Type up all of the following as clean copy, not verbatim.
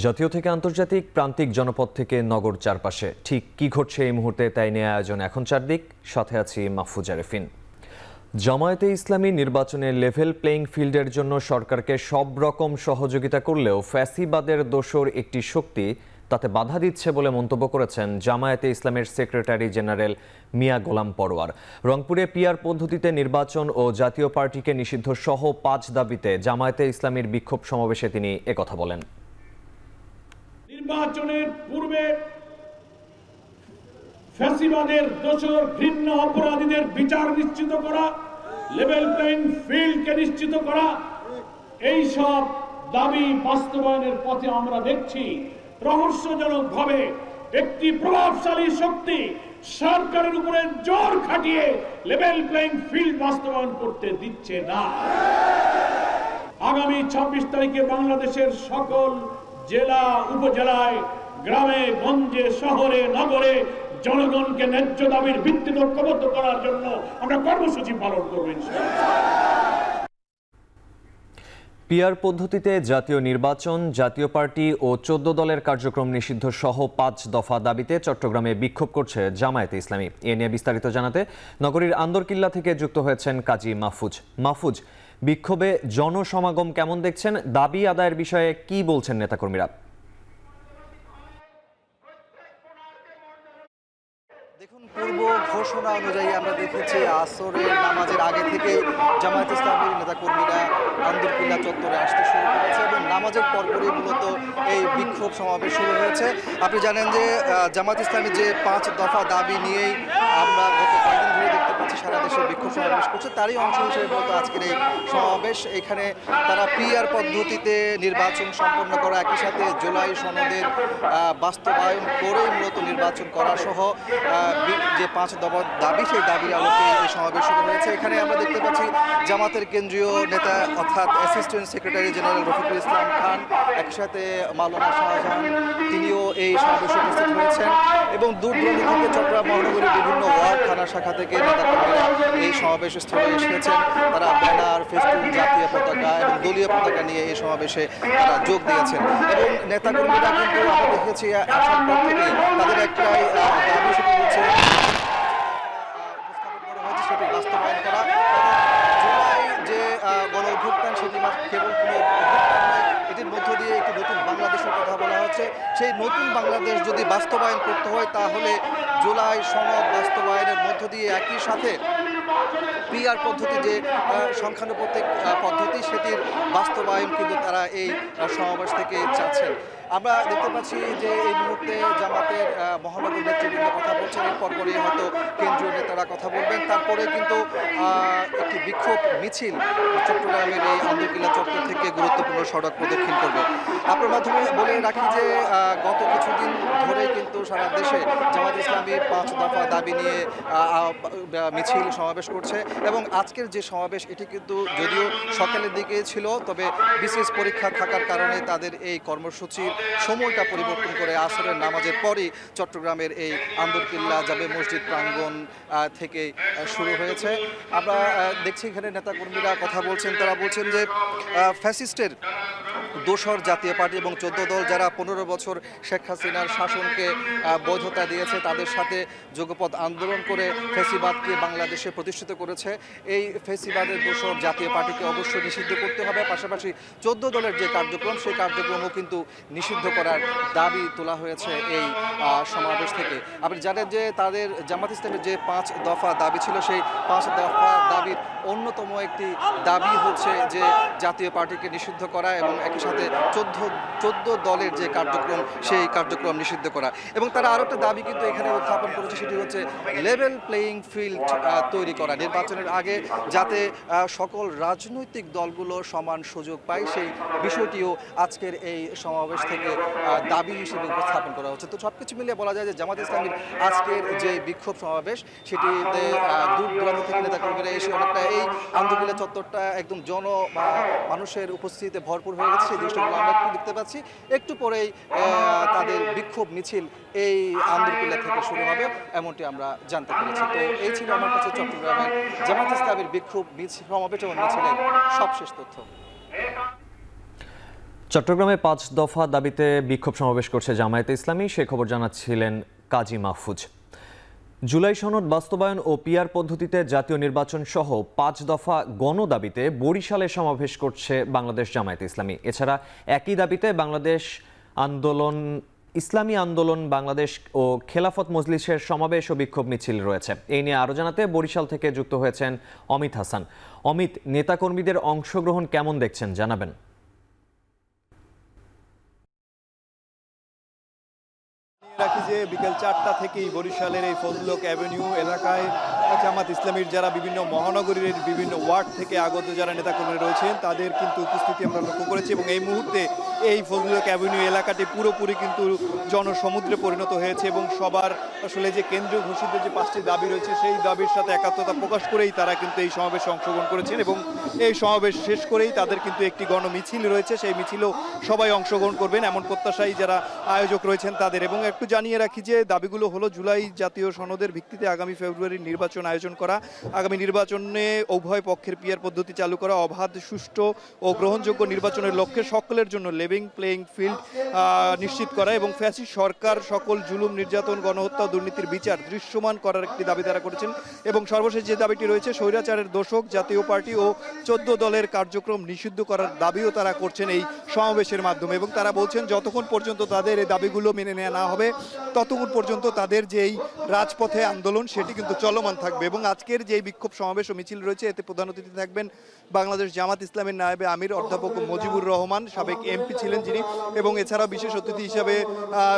জাতীয় থেকে আন্তর্জাতিক, প্রান্তিক জনপদ থেকে নগর চারপাশে ঠিক কি ঘটছে এই মুহূর্তে তাই নিয়ে আয়োজন এখন চারদিক। সাথে আছি মাহফুজ আরেফিন। জামায়াতে ইসলামী নির্বাচনে লেভেল প্লেইং ফিল্ডের জন্য সরকারকে সব রকম সহযোগিতা করলেও ফ্যাসিবাদের দোসর একটি শক্তি তাতে বাধা দিচ্ছে বলে মন্তব্য করেছেন জামায়াতে ইসলামের সেক্রেটারি জেনারেল মিয়া গোলাম পরোয়ার। রংপুরে পিআর পদ্ধতিতে নির্বাচন ও জাতীয় পার্টিকে নিষিদ্ধ সহ ৫ দাবিতে জামায়াতে ইসলামীর বিক্ষোভ সমাবেশে তিনি একথা বলেন। নির্বাচনের পূর্বে ফ্যাসিবাদের দোষর ঘৃণ্য অপরাধীদের বিচার নিশ্চিত করা, লেভেল প্লেইং ফিল্ডকে নিশ্চিত করা, এই সব দাবি বাস্তবায়নের পথে আমরা দেখছি রহস্যজনকভাবে একটি প্রভাবশালী শক্তি সরকারের উপরে জোর খাটিয়ে লেভেল প্লেইং ফিল্ড বাস্তবায়ন করতে দিচ্ছে না। আগামী ২৬ তারিখে বাংলাদেশের সকল জেলা উপজেলায়, গ্রামে গঞ্জে, শহরে নগরে জনগণকে ন্যায্য দাবির ভিত্তিতে ঐক্যবদ্ধ করার জন্য আমরা কর্মসূচি পালন করব ইনশাআল্লাহ। পিআর পদ্ধতিতে জাতীয় নির্বাচন, জাতীয় পার্টি ও ১৪ দলের কার্যক্রম নিষিদ্ধ সহ ৫ দফা দাবিতে চট্টগ্রামে বিক্ষোভ করছে জামায়াতে ইসলামী। এ নিয়ে বিস্তারিত জানাতে নগরীর আন্দরকিল্লা থেকে যুক্ত হয়েছেন কাজী মাহফুজ। বিক্ষোভে জনসমাগম কেমন দেখছেন? দাবি আদায়ের বিষয়ে কি বলছেন নেতাকর্মীরা? দেখুন, পূর্ব ঘোষণা অনুযায়ী আমরা দেখেছি আসরের নামাজের আগে থেকে জামায়াত ইসলামীর নেতাকর্মীরা আন্দরকিল্লা চত্বরে আসতে শুরু করেছে এবং নামাজের পরপরই মূলত এই বিক্ষোভ সমাবেশ শুরু হয়েছে। আপনি জানেন যে জামায়াত ইসলামী যে ৫ দফা দাবি নিয়েই আমরা গত কয়েকদিন ধরে দেখতে পাচ্ছি সারা দেশে বিক্ষোভ সমাবেশ করছে, তারই অংশ হিসেবে মূলত আজকের এই সমাবেশ। এখানে তারা পিআর পদ্ধতিতে নির্বাচন সম্পন্ন করা, একই সাথে জুলাই সনদের বাস্তবায়ন করে মূলত নির্বাচন করা সহ যে ৫ দফা দাবি, সেই দাবির আলোকে এই সমাবেশ শুরু হয়েছে। এখানে আমরা দেখতে পাচ্ছি জামাতের কেন্দ্রীয় নেতা অর্থাৎ assistant secretary general Rafiqul Islam Khan, একই সাথে মাওলানা শাহজাহান, তিনিও এই সমাবেশে উপস্থিত হয়েছেন এবং দূর দূরান্ত থেকে চট্টগ্রাম মহানগরীর বিভিন্ন ওয়ার্ড, থানা শাখা থেকে নেতাকর্মীরা এই সমাবেশ স্থলে এসেছেন। তারা ব্যানার, ফেস্টুন, জাতীয় পতাকা এবং দলীয় পতাকা নিয়ে এই সমাবেশে তারা যোগ দিয়েছেন এবং নেতাকর্মীরা কিন্তু আমরা দেখেছি আসার পর থেকে তাদের একটাই দাবি, সেটি হচ্ছে উপস্থাপন করা হয়েছে সেটি বাস্তবায়ন করা। জুলাই যে গণ অভ্যুত্থান, সেটি কেবল কোনো অভ্যুত্থান নয়, এটির মধ্য দিয়ে একটি নতুন বাংলাদেশের কথা বলা হচ্ছে। সেই নতুন বাংলাদেশ যদি বাস্তবায়ন করতে হয় তাহলে জুলাই সনদ বাস্তবায়নের মধ্য দিয়ে একই সাথে পিআর পদ্ধতি যে সংখ্যানুপাতিক পদ্ধতি, সেটির বাস্তবায়ন কিন্তু তারা এই সমাবেশ থেকে চাচ্ছেন। আমরা দেখতে পাচ্ছি যে এই মুহূর্তে জামাতের মহানগর নেতৃবৃন্দ কথা বলছেন, এরপর পরে হয়তো কেন্দ্রীয় নেতারা কথা বলবেন, তারপরে কিন্তু একটি বিক্ষোভ মিছিল চট্টগ্রামের এই আন্দরকিল্লা চত্বর থেকে গুরুত্বপূর্ণ সড়ক প্রদক্ষিণ করবে। আপনার মাধ্যমে বলে রাখি যে গত কিছুদিন ধরে কিন্তু সারা দেশে জামাত ইসলামী ৫ দফা দাবি নিয়ে মিছিল সমাবেশ করছে এবং আজকের যে সমাবেশ, এটি কিন্তু যদিও সকালের দিকে ছিল, তবে বিশেষ পরীক্ষা থাকার কারণে তাদের এই কর্মসূচির সময়টা পরিবর্তন করে আসরের নামাজের পরই চট্টগ্রামের এই আন্দরকিল্লা জামে মসজিদ প্রাঙ্গণ থেকে শুরু হয়েছে। আমরা দেখছি এখানে নেতাকর্মীরা কথা বলছেন, তারা বলছেন যে ফ্যাসিস্টের দোসর জাতীয় পার্টি এবং ১৪ দল যারা ১৫ বছর শেখ হাসিনার শাসনকে বৈধতা দিয়েছে, তাদের সাথে যুগপৎ আন্দোলন করে ফ্যাসিবাদকে বাংলাদেশে প্রতিষ্ঠিত করেছে, এই ফ্যাসিবাদের দোসর জাতীয় পার্টিকে অবশ্যই নিষিদ্ধ করতে হবে। পাশাপাশি ১৪ দলের যে কার্যক্রম, সেই কার্যক্রমও কিন্তু নিষিদ্ধ করার দাবি তোলা হয়েছে এই সমাবেশ থেকে। আপনি জানেন যে তাদের জামাত ইসলামের যে ৫ দফা দাবি ছিল, সেই ৫ দফা দাবির অন্যতম একটি দাবি হচ্ছে যে জাতীয় পার্টিকে নিষিদ্ধ করা এবং একই সাথে ১৪ দলের যে কার্যক্রম, সেই কার্যক্রম নিষিদ্ধ করা। এবং তারা আরও একটা দাবি কিন্তু এখানে উত্থাপন করেছে, সেটি হচ্ছে লেভেল প্লেইং ফিল্ড তৈরি করা, নির্বাচনের আগে যাতে সকল রাজনৈতিক দলগুলো সমান সুযোগ পায়, সেই বিষয়টিও আজকের এই সমাবেশ থেকে দাবি হিসেবে উপস্থাপন করা হচ্ছে। তো সবকিছু মিলিয়ে বলা যায় যে জামাত ইসলামীর আজকের যে বিক্ষোভ সমাবেশ, সেটিতে দূর দূরান্ত থেকে নেতাকর্মীরা এসে অনেকটা এই আন্দরকিল্লা চত্বরটা একদম মানুষের উপস্থিতিতে ভরপুর হয়ে গেছে। সেই দৃশ্যগুলো আমরা একটু দেখতে পাচ্ছি। একটু পরেই তাদের বিক্ষোভ মিছিল এই আন্দরকিল্লা থেকে শুরু হবে, এমনটি আমরা জানতে পেরেছি। তো এই ছিল আমার কাছে চট্টগ্রামের জামাত ইসলামীর বিক্ষোভ সমাবেশ এবং মিছিলের সবশেষ তথ্য। চট্টগ্রামে 5 দফা দাবিতে বিক্ষোভ সমাবেশ করছে জামায়াতে ইসলামী, সে খবর জানাচ্ছিলেন কাজী মাহফুজ। জুলাই সনদ বাস্তবায়ন ও পিআর পদ্ধতিতে জাতীয় নির্বাচন সহ 5 দফা গণদাবিতে বরিশালে সমাবেশ করছে বাংলাদেশ জামায়াতে ইসলামী। এছাড়া একই দাবিতে ইসলামী আন্দোলন বাংলাদেশ ও খেলাফত মজলিসের সমাবেশ ও বিক্ষোভ মিছিল রয়েছে। এই নিয়ে আরও জানাতে বরিশাল থেকে যুক্ত হয়েছেন অমিত হাসান। অমিত, নেতাকর্মীদের অংশগ্রহণ কেমন দেখছেন জানাবেন। রাখি যে বিকেল 4টা থেকেই বরিশালের এই ফজলুক অ্যাভিনিউ এলাকায় জামাত ইসলামীর যারা বিভিন্ন মহানগরীর বিভিন্ন ওয়ার্ড থেকে আগত যারা নেতাকর্মী রয়েছেন তাদের কিন্তু উপস্থিতি আমরা লক্ষ্য করেছি এবং এই মুহূর্তে এই ফজলুক অ্যাভিনিউ এলাকাটি পুরোপুরি কিন্তু জনসমুদ্রে পরিণত হয়েছে এবং সবার আসলে যে কেন্দ্রীয় ঘোষিত যে 5টি দাবি রয়েছে সেই দাবির সাথে একাত্মতা প্রকাশ করেই তারা কিন্তু এই সমাবেশে অংশগ্রহণ করেছেন এবং এই সমাবেশ শেষ করেই তাদের কিন্তু একটি গণমিছিল রয়েছে, সেই মিছিলেও সবাই অংশগ্রহণ করবেন এমন প্রত্যাশাই যারা আয়োজক রয়েছেন তাদের। এবং একটু জানিয়ে রাখি যে দাবিগুলো হলো জুলাই জাতীয় সনদের ভিত্তিতে আগামী ফেব্রুয়ারির নির্বাচন আয়োজন করা, আগামী নির্বাচনে উভয় পক্ষের পিআর পদ্ধতি চালু করা, অবাধ সুষ্ঠু ও গ্রহণযোগ্য নির্বাচনের লক্ষ্যে সকলের জন্য লেভেল প্লেইং ফিল্ড নিশ্চিত করা এবং ফ্যাসিস্ট সরকার সকল জুলুম নির্যাতন গণহত্যা দুর্নীতির বিচার দৃশ্যমান করার একটি দাবি তারা করেছেন। এবং সর্বশেষ যে দাবিটি রয়েছে স্বৈরাচারের দোষক জাতীয় পার্টি ও 14 দলের কার্যক্রম নিষিদ্ধ করার দাবিও তারা করছেন এই সমাবেশের মাধ্যমে। এবং তারা বলছেন যতক্ষণ পর্যন্ত তাদের এই দাবিগুলো মেনে নেওয়া না হবে ততক্ষণ পর্যন্ত তাদের যেই রাজপথে আন্দোলন সেটি কিন্তু চলমান থাকবে। এবং আজকের যে বিক্ষোভ সমাবেশ ও মিছিল রয়েছে এতে প্রধান অতিথি থাকবেন বাংলাদেশ জামাত ইসলামের নায়েবে আমির অধ্যাপক মজিবুর রহমান, সাবেক এমপি ছিলেন যিনি, এবং এছাড়াও বিশেষ অতিথি হিসাবে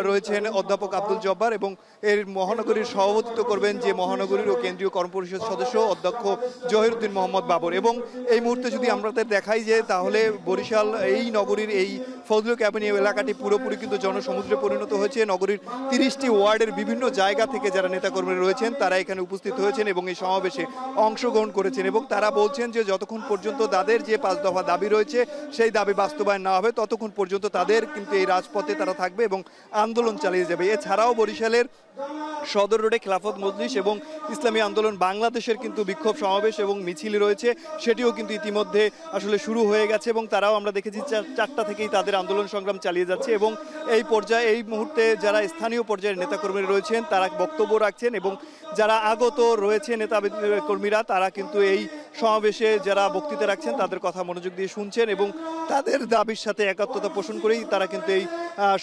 রয়েছেন অধ্যাপক আব্দুল জব্বার এবং এর মহানগরীর সভাপতিত্ব করবেন যে মহানগরীর ও কেন্দ্রীয় কর্মপরিষদ সদস্য অধ্যক্ষ জহিরুদ্দিন মোহাম্মদ বাবর। এবং এই মুহূর্তে যদি আমাদের দেখাই যে তাহলে বরিশাল এই নগরীর এই ফজলুক অ্যাভিনিউ এলাকাটি পুরোপুরি কিন্তু জনসমুদ্রে পরিণত হয়েছে। নগরীর 30টি ওয়ার্ডের বিভিন্ন জায়গা থেকে যারা নেতাকর্মী রয়েছেন তারা এখানে উপস্থিত হয়েছেন এবং এই সমাবেশে অংশগ্রহণ করেছেন এবং তারা বলছেন যে যতক্ষণ পর্যন্ত তাদের যে 5 দফা দাবি রয়েছে সেই দাবি বাস্তবায়ন না হবে ততক্ষণ পর্যন্ত তাদের কিন্তু এই রাজপথে তারা থাকবে এবং আন্দোলন চালিয়ে যাবে। এছাড়াও বরিশালের সদর রোডে খেলাফত মজলিস এবং ইসলামী আন্দোলন বাংলাদেশের কিন্তু বিক্ষোভ সমাবেশ এবং মিছিল রয়েছে, সেটিও কিন্তু ইতিমধ্যে আসলে শুরু হয়ে গেছে এবং তারাও আমরা দেখেছি 4টা থেকেই তাদের আন্দোলন সংগ্রাম চালিয়ে যাচ্ছে। এবং এই পর্যায়ে এই মুহূর্তে যারা স্থানীয় পর্যায়ের নেতাকর্মী রয়েছেন তারা বক্তব্য রাখছেন এবং যারা আগত রয়েছে নেতা কর্মীরা তারা কিন্তু এই সমাবেশে যারা বক্তৃতা রাখছেন তাদের কথা মনোযোগ দিয়ে শুনছেন এবং তাদের দাবির সাথে একাত্মতা পোষণ করেই তারা কিন্তু এই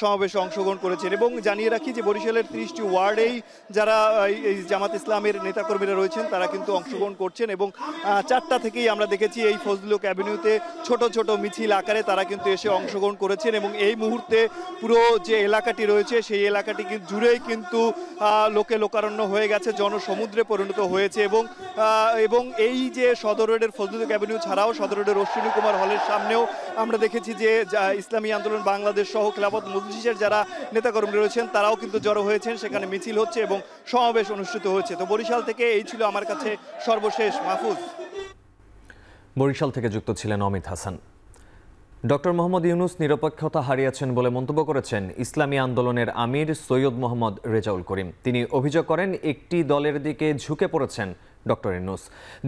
সমাবেশে অংশগ্রহণ করেছেন। এবং জানিয়ে রাখি যে বরিশালের 30টি ওয়ার্ডেই যারা এই জামাত ইসলামের নেতাকর্মীরা রয়েছেন তারা কিন্তু অংশগ্রহণ করছেন এবং 4টা থেকেই আমরা দেখেছি এই ফজলুক অ্যাভিনিউতে ছোট ছোট মিছিল আকারে তারা কিন্তু এসে অংশগ্রহণ করেছেন এবং এই মুহূর্তে পুরো যে এলাকাটি রয়েছে সেই এলাকাটি জুড়েই কিন্তু লোকে লোকারণ্য হয়ে গেছে, জনসমুদ্রে পরিণত হয়েছে। এবং এই যে সদর রোডের ফজলুক অ্যাভিনিউ ছাড়াও সদর রোডের অশ্বিনী কুমার হলের সামনেও আমরা দেখেছি যে ইসলামী আন্দোলন বাংলাদেশ সহ খেলাফত মজলিসের যারা নেতাকর্মী রয়েছেন তারাও কিন্তু জড়ো হয়েছেন, সেখানে মিছিল হচ্ছে এবং সমাবেশ অনুষ্ঠিত হচ্ছে। তো বরিশাল থেকে এই ছিল আমার কাছে সর্বশেষ। মাহফুজ। বরিশাল থেকে যুক্ত ছিলেন অমিত হাসান। ডক্টর মোহাম্মদ ইউনূস নিরপেক্ষতা হারিয়েছেন বলে মন্তব্য করেছেন ইসলামী আন্দোলনের আমির সৈয়দ মোহাম্মদ রেজাউল করিম। তিনি অভিযোগ করেন একটি দলের দিকে ঝুঁকে পড়েছেন ডক্টর ইউনূস।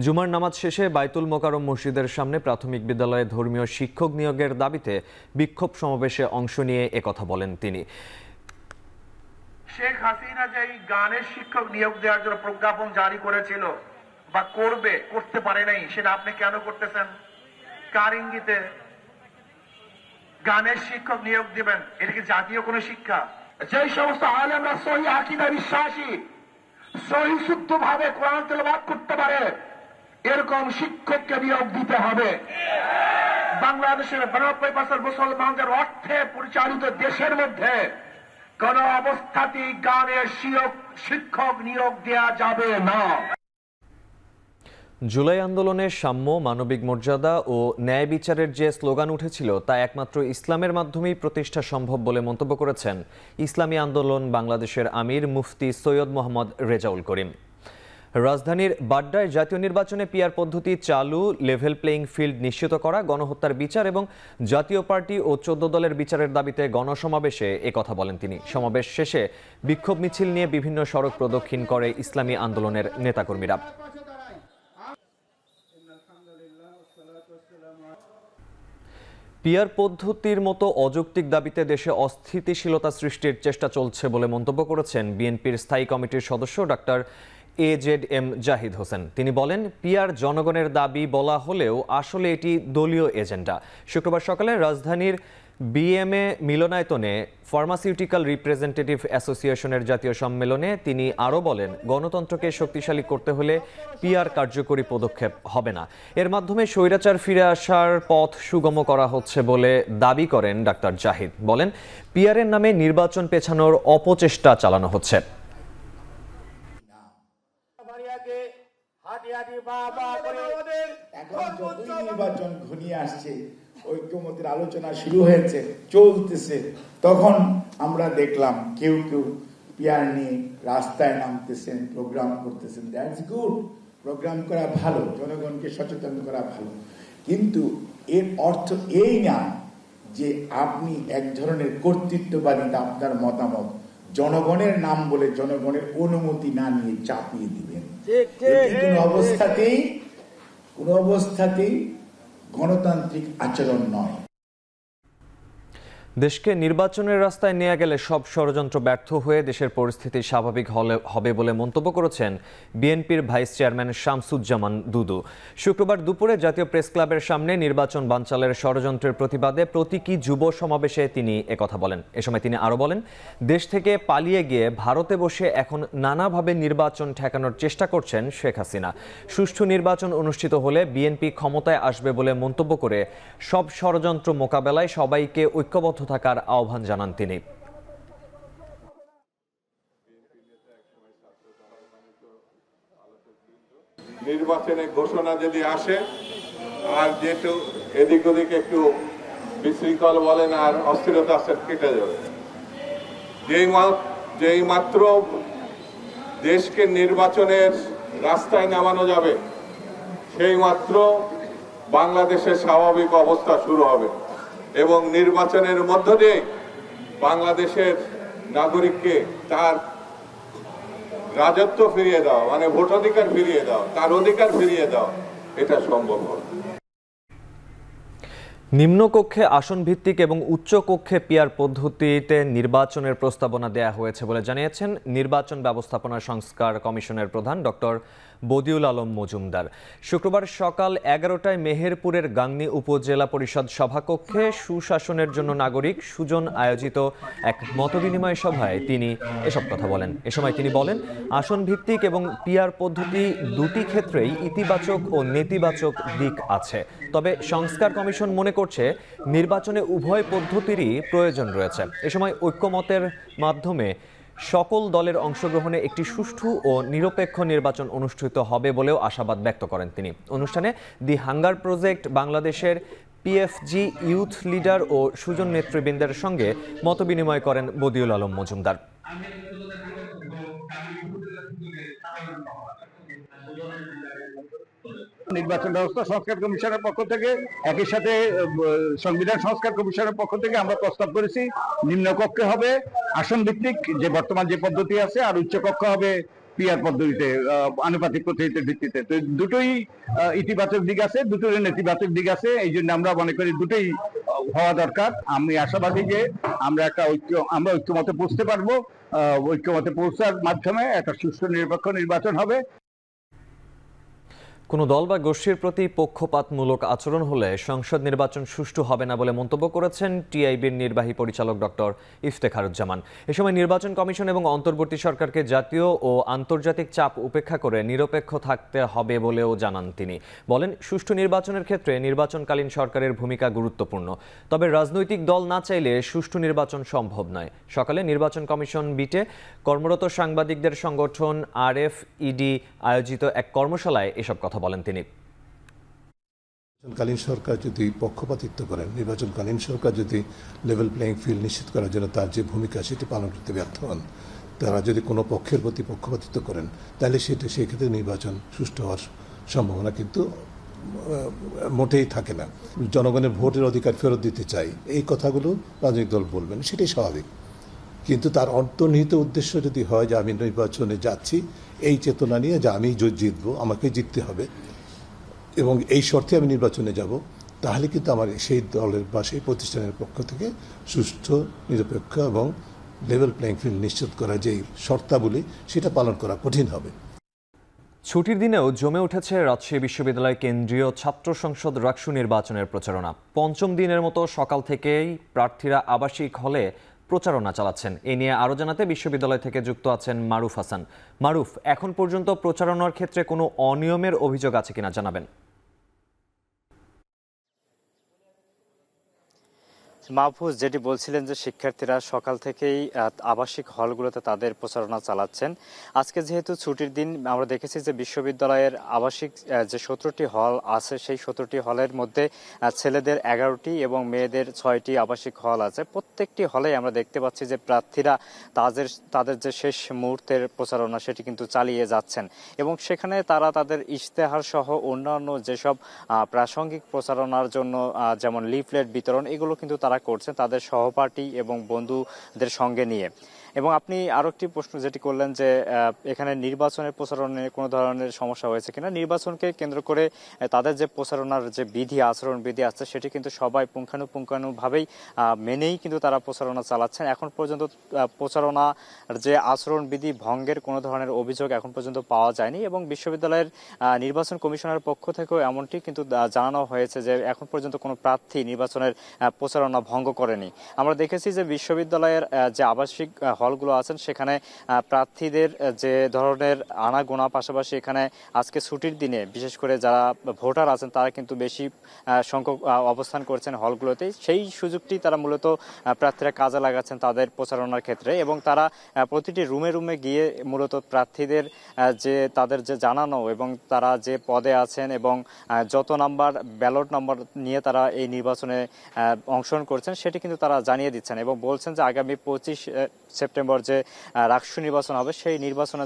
জুমার নামাজ শেষে বাইতুল মোকাররম মসজিদের সামনে প্রাথমিক বিদ্যালয়ে ধর্মীয় শিক্ষক নিয়োগের দাবিতে বিক্ষোভ সমাবেশে অংশ নিয়ে একথা বলেন তিনি। শেখ হাসিনা যে গানের শিক্ষক নিয়োগ দেওয়ার জন্য প্রজ্ঞাপন জারি করেছিল বা করতে পারে নাই, সেটা আপনি কেন করতেছেন? কার ইঙ্গিতে গানের শিক্ষক নিয়োগ দিবেন? এটা কি জাতীয় কোন শিক্ষা? যে সমস্ত আলেমরা সহি আকীদা বিশ্বাসী, সহি শুদ্ধ ভাবে কোরআন তেলাওয়াত করতে পারে এরকম শিক্ষককে নিয়োগ দিতে হবে। বাংলাদেশের 92% মুসলমানদের অর্থে পরিচালিত দেশের মধ্যে কোন অবস্থাতেই গানের শিক্ষক নিয়োগ দেওয়া যাবে না। জুলাই আন্দোলনের সাম্য, মানবিক মর্যাদা ও ন্যায় বিচারের যে স্লোগান উঠেছিল তা একমাত্র ইসলামের মাধ্যমেই প্রতিষ্ঠা সম্ভব বলে মন্তব্য করেছেন ইসলামী আন্দোলন বাংলাদেশের আমির মুফতি সৈয়দ মোহাম্মদ রেজাউল করিম। রাজধানীর বাড্ডায় জাতীয় নির্বাচনে পিআর পদ্ধতি চালু, লেভেল প্লেইং ফিল্ড নিশ্চিত করা, গণহত্যার বিচার এবং জাতীয় পার্টি ও 14 দলের বিচারের দাবিতে গণসমাবেশে একথা বলেন তিনি। সমাবেশ শেষে বিক্ষোভ মিছিল নিয়ে বিভিন্ন সড়ক প্রদক্ষিণ করে ইসলামী আন্দোলনের নেতাকর্মীরা। পিআর পদ্ধতির মতো অযৌক্তিক দাবিতে দেশে অস্থিতিশীলতা সৃষ্টির চেষ্টা চলছে বলে মন্তব্য করেছেন বিএনপির স্থায়ী কমিটির সদস্য ডাক্তার AZM জাহিদ হোসেন। তিনি বলেন, পিআর জনগণের দাবি বলা হলেও আসলে এটি দলীয় এজেন্ডা। শুক্রবার সকালে রাজধানীর বিএমএ মিলনায়তনে ফার্মাসিউটিক্যাল রিপ্রেজেন্টেটিভ অ্যাসোসিয়েশনের জাতীয় সম্মেলনে তিনি আরও বলেন, গণতন্ত্রকে শক্তিশালী করতে হলে পিআর কার্যকরী পদক্ষেপ হবে না। এর মাধ্যমে স্বৈরাচার ফিরে আসার পথ সুগম করা হচ্ছে বলে দাবি করেন ডাক্তার জাহিদ। বলেন, পিআরের নামে নির্বাচন পেছানোর অপচেষ্টা চালানো হচ্ছে। এখন যতই নির্বাচন ঘনিয়ে আসছে, ঐক্যমতের আলোচনা শুরু হয়েছে, চলতেছে, তখন আমরা দেখলাম কেউ কেউ পিআর নিয়ে রাস্তায় নামতেছেন, প্রোগ্রাম করতেছেন। দ্যাটস গুড, প্রোগ্রাম করা ভালো, জনগণকে সচেতন করা ভালো, কিন্তু এর অর্থ এই না যে আপনি এক ধরনের কর্তৃত্ববাদিতা আপনার মতামত জনগণের নাম বলে জনগণের অনুমতি না নিয়ে চাপিয়ে দিবেন। কোন অবস্থাতেই গণতান্ত্রিক আচরণ নয়। দেশকে নির্বাচনের রাস্তায় নিয়ে গেলে সব ষড়যন্ত্র ব্যর্থ হয়ে দেশের পরিস্থিতি স্বাভাবিক হবে বলে মন্তব্য করেছেন বিএনপির ভাইস চেয়ারম্যান শামসুজ্জামান দুদু। শুক্রবার দুপুরে জাতীয় প্রেস ক্লাবের সামনে নির্বাচন বানচালের ষড়যন্ত্রের প্রতিবাদে প্রতীকী যুব সমাবেশে তিনি একথা বলেন। এ সময় তিনি আরও বলেন, দেশ থেকে পালিয়ে গিয়ে ভারতে বসে এখন নানাভাবে নির্বাচন ঠেকানোর চেষ্টা করছেন শেখ হাসিনা। সুষ্ঠু নির্বাচন অনুষ্ঠিত হলে বিএনপি ক্ষমতায় আসবে বলে মন্তব্য করে সব ষড়যন্ত্র মোকাবেলায় সবাইকে ঐক্যবদ্ধ থাকার আহ্বান জানান তিনি। নির্বাচনের ঘোষণা যদি আসে আর যেহেতু এদিক ওদিক একটু বিশৃঙ্খল বলেন আর অস্থিরতা কেটে যাবে, যেই মাত্র দেশকে নির্বাচনের রাস্তায় নামানো যাবে সেই মাত্র বাংলাদেশের স্বাভাবিক অবস্থা শুরু হবে এবং নির্বাচনের মধ্য দিয়ে বাংলাদেশের নাগরিককে তার রাজত্ব ফিরিয়ে দেওয়া, মানে ভোটাধিকার ফিরিয়ে দেওয়া, তার অধিকার ফিরিয়ে দেওয়া, এটা সম্ভব হবে। নিম্নকক্ষে আসন ভিত্তিক এবং উচ্চকক্ষে পিআর পদ্ধতিতে নির্বাচনের প্রস্তাবনা দেয়া হয়েছে বলে জানিয়েছেন নির্বাচন ব্যবস্থাপনা সংস্কার কমিশনের প্রধান ডক্টর বদিউল আলম মজুমদার। শুক্রবার সকাল 11টায় মেহেরপুরের গাংনী উপজেলা পরিষদ সভাকক্ষে সুশাসনের জন্য নাগরিক সুজন আয়োজিত এক মতবিনিময় সভায় তিনি এসব কথা বলেন। এ সময় তিনি বলেন, আসন ভিত্তিক এবং পিআর পদ্ধতি দুটি ক্ষেত্রেই ইতিবাচক ও নেতিবাচক দিক আছে, তবে সংস্কার কমিশন মনে করছে নির্বাচনে উভয় পদ্ধতিরই প্রয়োজন রয়েছে। এ সময় ঐক্যমতের মাধ্যমে সকল দলের অংশগ্রহণে একটি সুষ্ঠু ও নিরপেক্ষ নির্বাচন অনুষ্ঠিত হবে বলেও আশাবাদ ব্যক্ত করেন তিনি। অনুষ্ঠানে দি হাঙ্গার প্রজেক্ট বাংলাদেশের পিএফজি ইউথ লিডার ও সুজন নেতৃবৃন্দের সঙ্গে মতবিনিময় করেন বদিউল আলম মজুমদার। নির্বাচন ব্যবস্থা সংস্কার কমিশনের পক্ষ থেকে, একই সাথে সংবিধান সংস্কার কমিশনের পক্ষ থেকে আমরা প্রস্তাব করেছি নিম্নকক্ষে হবে আসন ভিত্তিক যে বর্তমান যে পদ্ধতি আছে, আর উচ্চকক্ষ হবে পিআর পদ্ধতিতে আনুপাতিক পদ্ধতির ভিত্তিতে। তো দুটোই ইতিবাচক দিক আছে, দুটোর নেতিবাচক দিক আছে, এই জন্য আমরা মনে করি দুটোই হওয়া দরকার। আমি আশাবাদী যে আমরা ঐক্যমতে পৌঁছতে পারবো, ঐক্যমতে পৌঁছার মাধ্যমে একটা সুষ্ঠু নিরপেক্ষ নির্বাচন হবে। কোনো দল বা গোষ্ঠীর প্রতি পক্ষপাতমূলক আচরণ হলে সংসদ নির্বাচন সুষ্ঠু হবে না বলে মন্তব্য করেছেন টিআইবির নির্বাহী পরিচালক ডক্টর ইফতেখারুজ্জামান। এ সময় নির্বাচন কমিশন এবং অন্তর্বর্তী সরকারকে জাতীয় ও আন্তর্জাতিক চাপ উপেক্ষা করে নিরপেক্ষ থাকতে হবে বলেও জানান তিনি। বলেন, সুষ্ঠু নির্বাচনের ক্ষেত্রে নির্বাচনকালীন সরকারের ভূমিকা গুরুত্বপূর্ণ, তবে রাজনৈতিক দল না চাইলে সুষ্ঠু নির্বাচন সম্ভব নয়। সকালে নির্বাচন কমিশন বিটে কর্মরত সাংবাদিকদের সংগঠন RFED আয়োজিত এক কর্মশালায় এসব কথা বলেন তিনি। নির্বাচনকালীন সরকার যদি পক্ষপাতিত্ব করেন, নির্বাচনকালীন সরকার যদি লেভেল প্লেইং ফিল্ড নিশ্চিত করার জন্য তার যে ভূমিকা সেটি পালন করতে ব্যর্থ হন, তারা যদি কোনো পক্ষের প্রতি পক্ষপাতিত্ব করেন, তাহলে সেই ক্ষেত্রে নির্বাচন সুষ্ঠু হওয়ার সম্ভাবনা কিন্তু মোটেই থাকে না। জনগণের ভোটের অধিকার ফেরত দিতে চাই, এই কথাগুলো রাজনৈতিক দল বলবেন, সেটাই স্বাভাবিক। কিন্তু তার অন্তর্নিহিত উদ্দেশ্য যদি হয় যে আমি নির্বাচনে যাচ্ছি এই চেতনা নিয়ে যে আমি জিতবো, আমাকে জিততে হবে এবং এই শর্তে আমি নির্বাচনে যাব, তাহলে কিন্তু আমার সেই দলের বা সেই প্রতিষ্ঠানের পক্ষ থেকে সুষ্ঠু, নিরপেক্ষ এবং লেভেল প্লেইং ফিল্ড নিশ্চিত করা যে শর্তাবলী, সেটা পালন করা কঠিন হবে। ছুটির দিনেও জমে উঠেছে রাজশাহী বিশ্ববিদ্যালয় কেন্দ্রীয় ছাত্র সংসদ রাকসু নির্বাচনের প্রচারণা। পঞ্চম দিনের মতো সকাল থেকেই প্রার্থীরা আবাসিক হলে প্রচারণা চালাচ্ছেন। এ নিয়ে আরও জানাতে বিশ্ববিদ্যালয় থেকে যুক্ত আছেন মারুফ হাসান। মারুফ, এখন পর্যন্ত প্রচারণার ক্ষেত্রে কোনো অনিয়মের অভিযোগ আছে কিনা জানাবেন। মাহফুজ, যেটি বলছিলেন যে শিক্ষার্থীরা সকাল থেকেই আবাসিক হলগুলোতে তাদের প্রচারণা চালাচ্ছেন। আজকে যেহেতু ছুটির দিন, আমরা দেখেছি যে বিশ্ববিদ্যালয়ের আবাসিক যে 17টি হল আছে, সেই 17টি হলের মধ্যে ছেলেদের 11টি এবং মেয়েদের 6টি আবাসিক হল আছে। প্রত্যেকটি হলে আমরা দেখতে পাচ্ছি যে প্রার্থীরা তাদের যে শেষ মুহূর্তের প্রচারণা সেটি কিন্তু চালিয়ে যাচ্ছেন এবং সেখানে তারা তাদের ইশতেহার সহ অন্যান্য যেসব প্রাসঙ্গিক প্রচারণার জন্য যেমন লিফলেট বিতরণ, এগুলো কিন্তু তারা করছেন তাদের সহপাঠী এবং বন্ধুদের সঙ্গে নিয়ে। এবং আপনি আরো একটি প্রশ্ন যেটি করলেন যে এখানে নির্বাচনের প্রচারণে কোনো ধরনের সমস্যা হয়েছে কিনা। নির্বাচনকে কেন্দ্র করে তাদের যে প্রচারণার যে বিধি, আচরণ বিধি আছে, সেটি কিন্তু সবাই পুঙ্খানুপুঙ্খানুভাবেই মেনেই কিন্তু তারা প্রচারণা চালাচ্ছেন। এখন পর্যন্ত প্রচারণার যে আচরণ বিধি ভঙ্গের কোনো ধরনের অভিযোগ এখন পর্যন্ত পাওয়া যায়নি এবং বিশ্ববিদ্যালয়ের নির্বাচন কমিশনের পক্ষ থেকেও এমনটি কিন্তু জানানো হয়েছে যে এখন পর্যন্ত কোনো প্রার্থী নির্বাচনের প্রচারণা ভঙ্গ করেনি। আমরা দেখেছি যে বিশ্ববিদ্যালয়ের যে আবাসিক হলগুলো আছেন সেখানে প্রার্থীদের যে ধরনের আনাগোনা, পাশাপাশি এখানে আজকে ছুটির দিনে বিশেষ করে যারা ভোটার আছেন তারা কিন্তু বেশি সংখ্যক অবস্থান করছেন হলগুলোতে। সেই সুযোগটি তারা মূলত প্রার্থীরা কাজে লাগাচ্ছেন তাদের প্রচারণার ক্ষেত্রে এবং তারা প্রতিটি রুমে রুমে গিয়ে মূলত প্রার্থীদের যে তাদের যে জানানো এবং তারা যে পদে আছেন এবং যত নাম্বার ব্যালট নাম্বার নিয়ে তারা এই নির্বাচনে অংশগ্রহণ করছেন সেটি কিন্তু তারা জানিয়ে দিচ্ছেন এবং বলছেন যে আগামী 25 সেপ্টেম্বর যে রাকসু নির্বাচন হবে সেই নির্বাচনে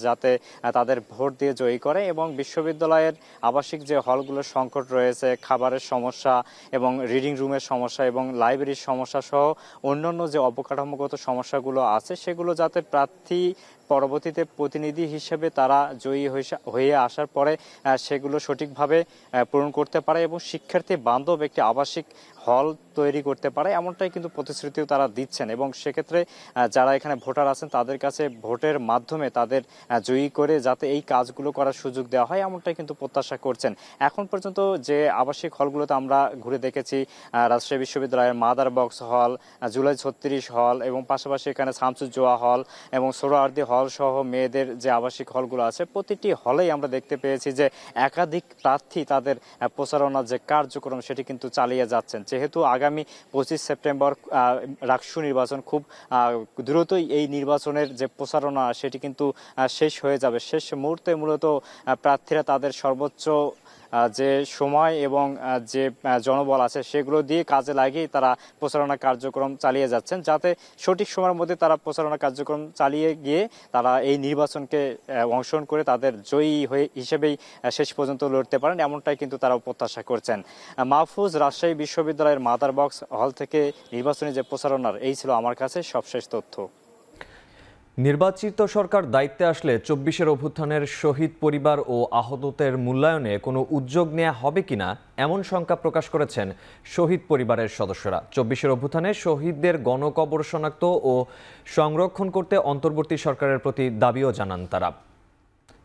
যাতে তাদের ভোট দিয়ে জয়ী করে এবং বিশ্ববিদ্যালয়ের আবাসিক যে হলগুলোর সংকট রয়েছে, খাবারের সমস্যা এবং রিডিং রুমের সমস্যা এবং লাইব্রেরির সমস্যা সহ অন্যান্য যে অবকাঠামোগত সমস্যাগুলো আছে সেগুলো যাতে প্রার্থী পরবর্তীতে প্রতিনিধি হিসেবে তারা জয়ী হয়ে আসার পরে সেগুলো সঠিকভাবে পূরণ করতে পারে এবং শিক্ষার্থী বান্ধব একটি আবাসিক হল তৈরি করতে পারে, এমনটাই কিন্তু প্রতিশ্রুতিও তারা দিচ্ছেন এবং সেক্ষেত্রে যারা এখানে ভোটার আছেন তাদের কাছে ভোটের মাধ্যমে তাদের জয়ী করে যাতে এই কাজগুলো করার সুযোগ দেওয়া হয় এমনটাই কিন্তু প্রত্যাশা করছেন। এখন পর্যন্ত যে আবাসিক হলগুলোতে আমরা ঘুরে দেখেছি রাজশাহী বিশ্ববিদ্যালয়ের মাদার বক্স হল, জুলাই 36 হল এবং পাশাপাশি এখানে শামসুজ্জোয়া হল এবং সোহরাওয়ার্দী হল সহ মেয়েদের যে আবাসিক হলগুলো আছে প্রতিটি হলেই আমরা দেখতে পেয়েছি যে একাধিক প্রার্থী তাদের প্রচারণার যে কার্যক্রম সেটি কিন্তু চালিয়ে যাচ্ছেন। যেহেতু আগামী 25 সেপ্টেম্বর রাকসু নির্বাচন, খুব দ্রুতই এই নির্বাচনের যে প্রচারণা সেটি কিন্তু শেষ হয়ে যাবে। শেষ মুহূর্তে মূলত প্রার্থীরা তাদের সর্বোচ্চ যে সময় এবং যে জনবল আছে সেগুলো দিয়ে কাজে লাগিয়ে তারা প্রচারণা কার্যক্রম চালিয়ে যাচ্ছেন যাতে সঠিক সময়ের মধ্যে তারা প্রচারণা কার্যক্রম চালিয়ে গিয়ে তারা এই নির্বাচনকে অংশগ্রহণ করে তাদের জয়ী হয়ে হিসেবেই শেষ পর্যন্ত লড়তে পারেন, এমনটাই কিন্তু তারা প্রত্যাশা করছেন। মাহফুজ, রাজশাহী বিশ্ববিদ্যালয়ের মাদার বক্স হল থেকে নির্বাচনী যে প্রচারণার এই ছিল আমার কাছে সবশেষ তথ্য। নির্বাচিত সরকার দায়িত্বে আসলে 24-এর অভ্যুত্থানের শহীদ পরিবার ও আহতদের মূল্যায়নে কোনো উদ্যোগ নেওয়া হবে কিনা এমন শঙ্কা প্রকাশ করেছেন শহীদ পরিবারের সদস্যরা। 24-এর অভ্যুত্থানে শহীদদের গণকবর শনাক্ত ও সংরক্ষণ করতে অন্তর্বর্তী সরকারের প্রতি দাবিও জানান তারা।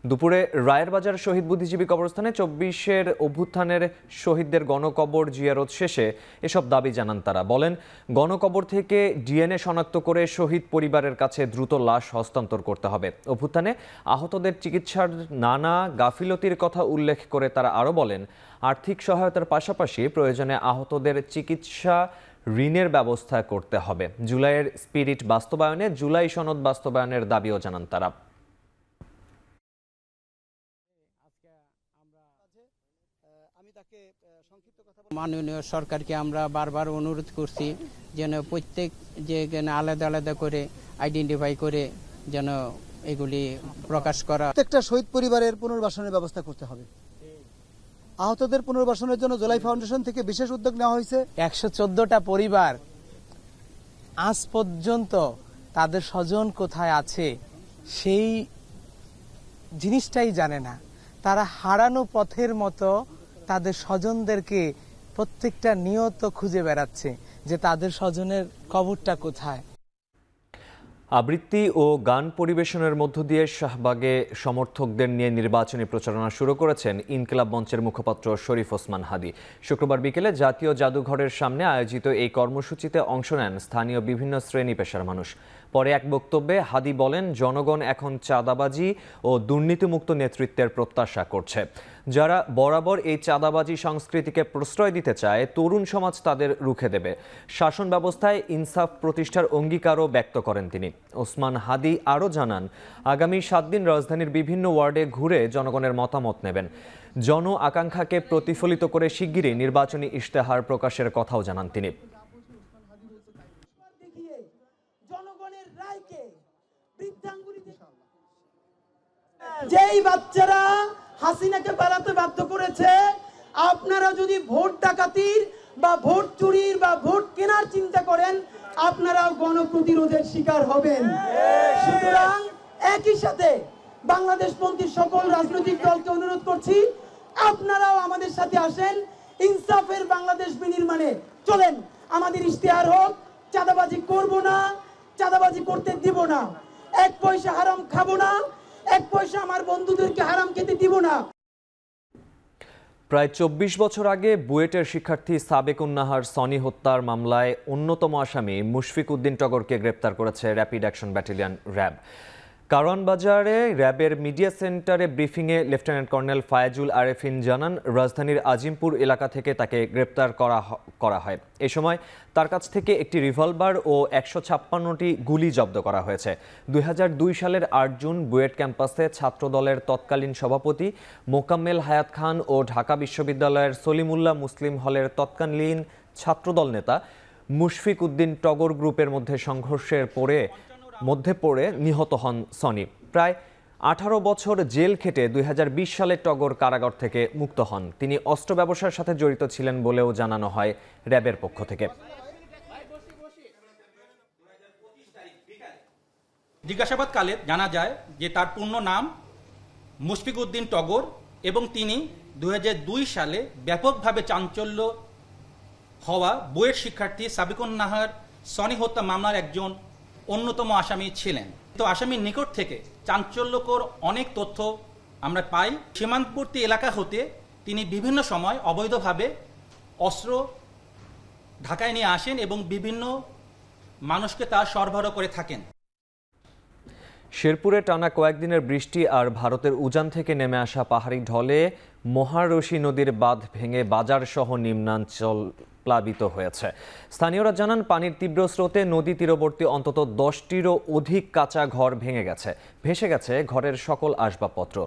দুপুরে রায়েরবাজার শহীদ বুদ্ধিজীবী কবরস্থানে 24-এর অভ্যুত্থানের শহীদদের গণকবর জিয়ারত শেষে এসব দাবি জানান তারা। বলেন, গণকবর থেকে ডিএনএ শনাক্ত করে শহীদ পরিবারের কাছে দ্রুত লাশ হস্তান্তর করতে হবে। অভ্যুত্থানে আহতদের চিকিৎসার নানা গাফিলতির কথা উল্লেখ করে তারা আরও বলেন, আর্থিক সহায়তার পাশাপাশি প্রয়োজনে আহতদের চিকিৎসা ঋণের ব্যবস্থা করতে হবে। জুলাইয়ের স্পিরিট বাস্তবায়নে জুলাই সনদ বাস্তবায়নের দাবিও জানান তারা। মাননীয় সরকারকে আমরা বারবার অনুরোধ করছি যেন প্রত্যেক যে আলাদা আলাদা করে আইডেন্টিফাই করে যেন এগুলি প্রকাশ করা। প্রত্যেকটা শহীদ পরিবারের পুনর্বাসনের ব্যবস্থা করতে হবে। আহতদের পুনর্বাসনের জন্য জুলাই ফাউন্ডেশন থেকে বিশেষ উদ্যোগ নেওয়া হয়েছে। 114টা পরিবার আজ পর্যন্ত তাদের স্বজন কোথায় আছে সেই জিনিসটাই জানে না। তারা হারানো পথের মতো তাদের স্বজনদেরকে প্রত্যেকটা নিয়ত খুঁজে বেড়াচ্ছে যে তাদের স্বজনের কবরটা কোথায়। আবৃত্তি ও গান পরিবেশনের মধ্য দিয়ে শাহবাগে সমর্থকদের নিয়ে নির্বাচনী প্রচারণা শুরু করেছেন ইনকিলাব মঞ্চের মুখপাত্র শরীফ ওসমান হাদী। শুক্রবার বিকেলে জাতীয় জাদুঘরের সামনে আয়োজিত এই কর্মসূচিতে অংশ নেন স্থানীয় বিভিন্ন শ্রেণী পেশার মানুষ। পরে এক বক্তব্যে হাদী বলেন, জনগণ এখন চাঁদাবাজি ও দুর্নীতিমুক্ত নেতৃত্বের প্রত্যাশা করছে। যারা বরাবর এই চাঁদাবাজি সংস্কৃতিকে প্রশ্রয় দিতে চায়, তরুণ সমাজ তাদের রুখে দেবে। শাসন ব্যবস্থায় ইনসাফ প্রতিষ্ঠার অঙ্গীকারও ব্যক্ত করেন তিনি। ওসমান হাদী আরও জানান, আগামী 7 দিন রাজধানীর বিভিন্ন ওয়ার্ডে ঘুরে জনগণের মতামত নেবেন। জন আকাঙ্ক্ষাকে প্রতিফলিত করে শিগগিরই নির্বাচনী ইশতেহার প্রকাশের কথাও জানান তিনি। যেই বাচ্চারা হাসিনাকে পালাতে বাধ্য করেছে, আপনারা যদি ভোট ডাকাতির বা ভোট চুরির বা ভোট কেনার চিন্তা করেন, আপনারাও গণপ্রতিরোধের শিকার হবেন। সুতরাং একই সাথে বাংলাদেশপন্থী সকল রাজনৈতিক দলকে অনুরোধ করছি, আপনারাও আমাদের সাথে আসেন, ইনসাফের বাংলাদেশ বিনির্মাণে চলেন। আমাদের ইশতেহার হোক, চাঁদাবাজি করব না, চাঁদাবাজি করতে দিব না, 1 পয়সা হারাম খাবো না, 1 পয়সা আমার বন্ধুদেরকে হারাম খেতে দিব না। প্রায় 24 বছর আগে বুয়েটের শিক্ষার্থী সাবেকুন নাহার সনি হত্যার মামলায় অন্যতম আসামি মুশফিক উদ্দিন টগরকে গ্রেপ্তার করেছে rapid action battalion RAB. Karwan বাজারে র্যাবের মিডিয়া সেন্টারে ব্রিফিংয়ে লেফটেন্যান্ট কর্নেল ফায়াজুল আরেফিন জানান, রাজধানীর আজিমপুর এলাকা থেকে তাকে গ্রেপ্তার করা হয়। এ সময় তার কাছ থেকে একটি রিভলভার ও 156টি গুলি জব্দ করা হয়েছে। 2002 সালের 8 জুন বুয়েট ক্যাম্পাসে ছাত্রদলের তৎকালীন সভাপতি মোকাম্মেল হায়াত খান ও ঢাকা বিশ্ববিদ্যালয়ের সলিমুল্লাহ মুসলিম হলের তৎকালীন ছাত্রদল নেতা মুশফিক উদ্দিন টগর গ্রুপের মধ্যে সংঘর্ষের পড়ে নিহত হন সনি। প্রায় 18 বছর জেল খেটে 2020 সালে টগর কারাগার থেকে মুক্ত হন। তিনি অস্ত্র ব্যবসার সাথে জড়িত ছিলেন বলেও জানানো হয় র্যাবের পক্ষ থেকে। জিজ্ঞাসাবাদকালে জানা যায় যে তার পূর্ণ নাম মুশফিক উদ্দিন টগর এবং তিনি 2002 সালে ব্যাপকভাবে চাঞ্চল্য হওয়া বুয়েট শিক্ষার্থী সাবেকুন নাহার সনি হত্যা মামলার একজন অন্যতম আসামি ছিলেন। তো আসামির নিকট থেকে চাঞ্চল্যকর অনেক তথ্য আমরা পাই। সীমান্তবর্তী এলাকা হতে তিনি বিভিন্ন সময় অবৈধভাবে অস্ত্র ঢাকায় নিয়ে আসেন এবং বিভিন্ন মানুষকে তা সরবরাহ করে থাকেন। শেরপুরে টানা কয়েকদিনের বৃষ্টি আর ভারতের উজান থেকে নেমে আসা পাহাড়ি ঢলে মহারশী নদীর বাঁধ ভেঙে বাজার সহ নিম্নাঞ্চল প্লাবিত হয়েছে। স্থানীয়রা জানান, পানির তীব্র স্রোতে নদী তীরবর্তী অন্তত 10টিরও অধিক কাঁচা ঘর ভেসে গেছে ঘরের সকল আসবাবপত্র।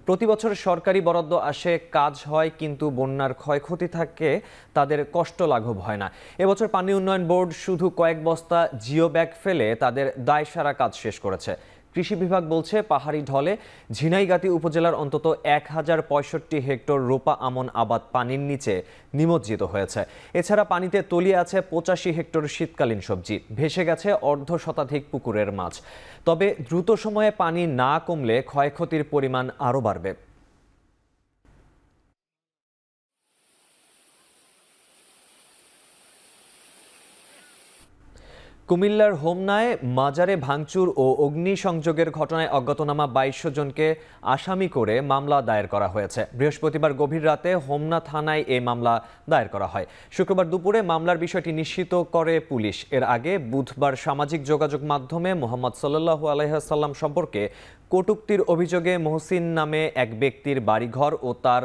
প্রতি বছর সরকারি বরাদ্দ আসে, কাজ হয়, কিন্তু বন্যার ক্ষয়ক্ষতি থাকে তাদের কষ্ট লাঘব হয় না। এবছর পানি উন্নয়ন বোর্ড শুধু কয়েক বস্তা জিও ব্যাগ ফেলে তাদের দায়সারা কাজ শেষ করেছে। কৃষি বিভাগ বলছে, পাহাড়ি ঢলে ঝিনাইগাতি উপজেলার অন্তত 1065 হেক্টর রোপা আমন আবাদ পানির নিচে নিমজ্জিত হয়েছে। এছাড়া পানিতে তলিয়ে আছে 85 হেক্টর শীতকালীন সবজি, ভেসে গেছে 1/2 পুকুরের মাছ। তবে দ্রুত সময়ে পানি না কমলে ক্ষয়ক্ষতির পরিমাণ আরও বাড়বে। কুমিল্লার হোমনায় মাজারে ভাঙচুর ও অগ্নিসংযোগের ঘটনায় অজ্ঞাতনামা 22 জনকে আসামি করে মামলা দায়ের করা হয়েছে। বৃহস্পতিবার গভীর রাতে হোমনা থানায় এই মামলা দায়ের করা হয়। শুক্রবার দুপুরে মামলার বিষয়টি নিশ্চিত করে পুলিশ। এর আগে বুধবার সামাজিক যোগাযোগ মাধ্যমে মুহাম্মদ সাল্লাল্লাহু আলাইহি ওয়াসাল্লাম সম্পর্কে কটূক্তির অভিযোগে মহসিন নামে এক ব্যক্তির বাড়িঘর ও তার